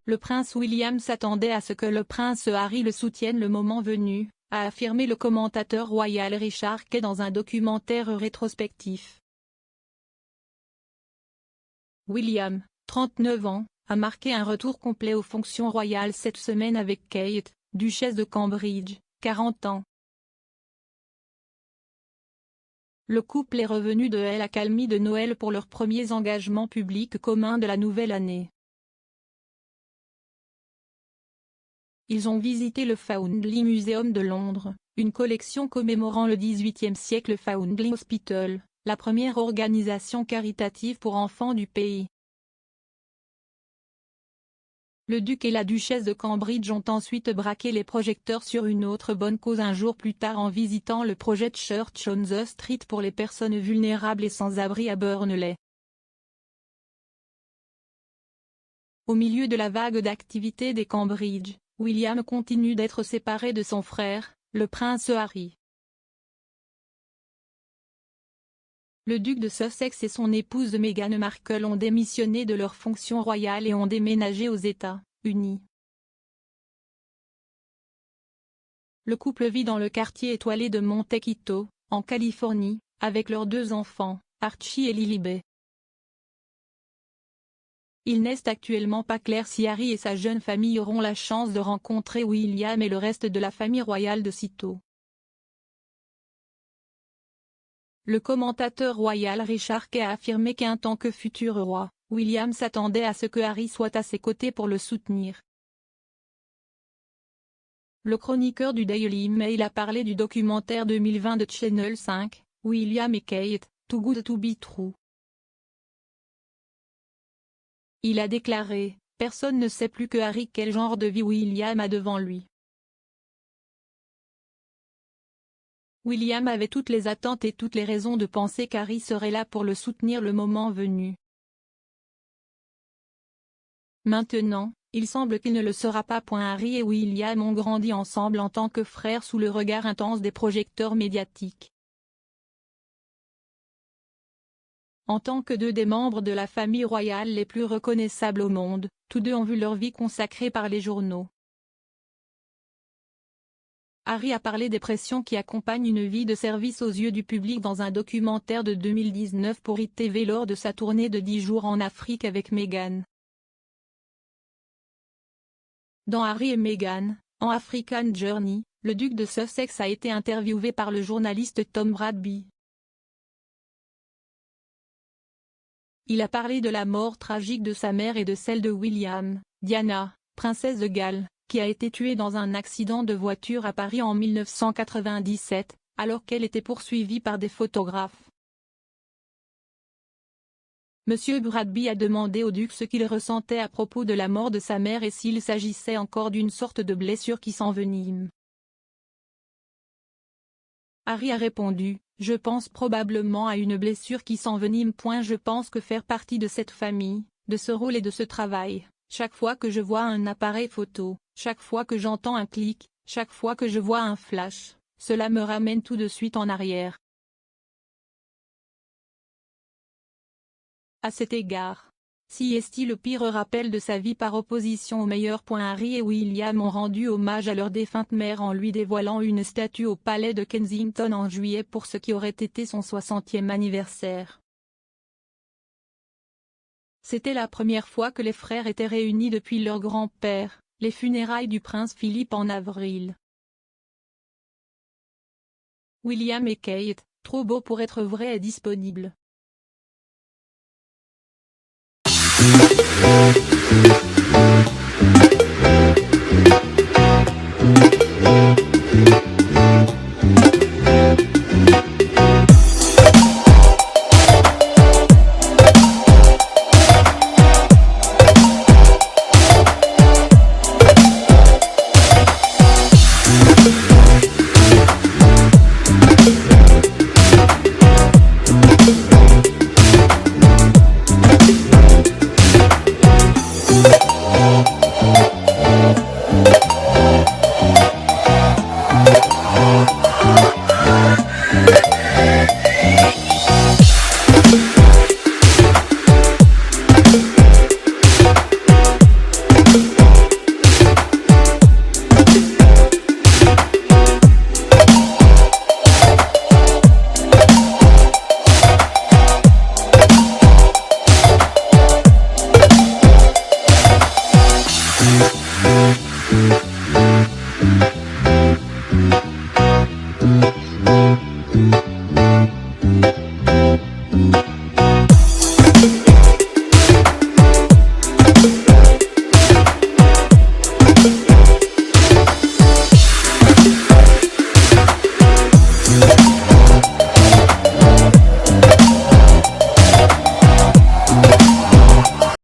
Le prince William s'attendait à ce que le prince Harry le soutienne le moment venu, a affirmé le commentateur royal Richard Kay dans un documentaire rétrospectif. William, 39 ans, a marqué un retour complet aux fonctions royales cette semaine avec Kate, duchesse de Cambridge, 40 ans. Le couple est revenu de l'accalmie de Noël pour leurs premiers engagements publics communs de la nouvelle année. Ils ont visité le Foundling Museum de Londres, une collection commémorant le XVIIIe siècle Foundling Hospital, la première organisation caritative pour enfants du pays. Le duc et la duchesse de Cambridge ont ensuite braqué les projecteurs sur une autre bonne cause un jour plus tard en visitant le projet Church on the Street pour les personnes vulnérables et sans-abri à Burnley. Au milieu de la vague d'activité des Cambridge, William continue d'être séparé de son frère, le prince Harry. Le duc de Sussex et son épouse Meghan Markle ont démissionné de leurs fonctions royales et ont déménagé aux États-Unis. Le couple vit dans le quartier étoilé de Montecito, en Californie, avec leurs 2 enfants, Archie et Lilibet. Il n'est actuellement pas clair si Harry et sa jeune famille auront la chance de rencontrer William et le reste de la famille royale de sitôt. Le commentateur royal Richard Kay a affirmé qu'en tant que futur roi, William s'attendait à ce que Harry soit à ses côtés pour le soutenir. Le chroniqueur du Daily Mail a parlé du documentaire 2020 de Channel 5, William et Kate, Too Good to be True. Il a déclaré, « Personne ne sait plus que Harry quel genre de vie William a devant lui. William avait toutes les attentes et toutes les raisons de penser qu'Harry serait là pour le soutenir le moment venu. Maintenant, il semble qu'il ne le sera pas. Harry et William ont grandi ensemble en tant que frères sous le regard intense des projecteurs médiatiques. En tant que 2 des membres de la famille royale les plus reconnaissables au monde, tous 2 ont vu leur vie consacrée par les journaux. Harry a parlé des pressions qui accompagnent une vie de service aux yeux du public dans un documentaire de 2019 pour ITV lors de sa tournée de 10 jours en Afrique avec Meghan. Dans Harry et Meghan, en African Journey, le duc de Sussex a été interviewé par le journaliste Tom Bradby. Il a parlé de la mort tragique de sa mère et de celle de William, Diana, princesse de Galles, qui a été tuée dans un accident de voiture à Paris en 1997, alors qu'elle était poursuivie par des photographes. Monsieur Bradby a demandé au duc ce qu'il ressentait à propos de la mort de sa mère et s'il s'agissait encore d'une sorte de blessure qui s'envenime. Harry a répondu, « Je pense probablement à une blessure qui s'envenime. Je pense que faire partie de cette famille, de ce rôle et de ce travail, chaque fois que je vois un appareil photo, chaque fois que j'entends un clic, chaque fois que je vois un flash, cela me ramène tout de suite en arrière. » À cet égard, si est-il le pire rappel de sa vie par opposition au meilleur. Harry et William ont rendu hommage à leur défunte mère en lui dévoilant une statue au palais de Kensington en juillet pour ce qui aurait été son 60e anniversaire. C'était la première fois que les frères étaient réunis depuis leur grand-père, les funérailles du prince Philippe en avril. William et Kate, trop beau pour être vrai est disponible.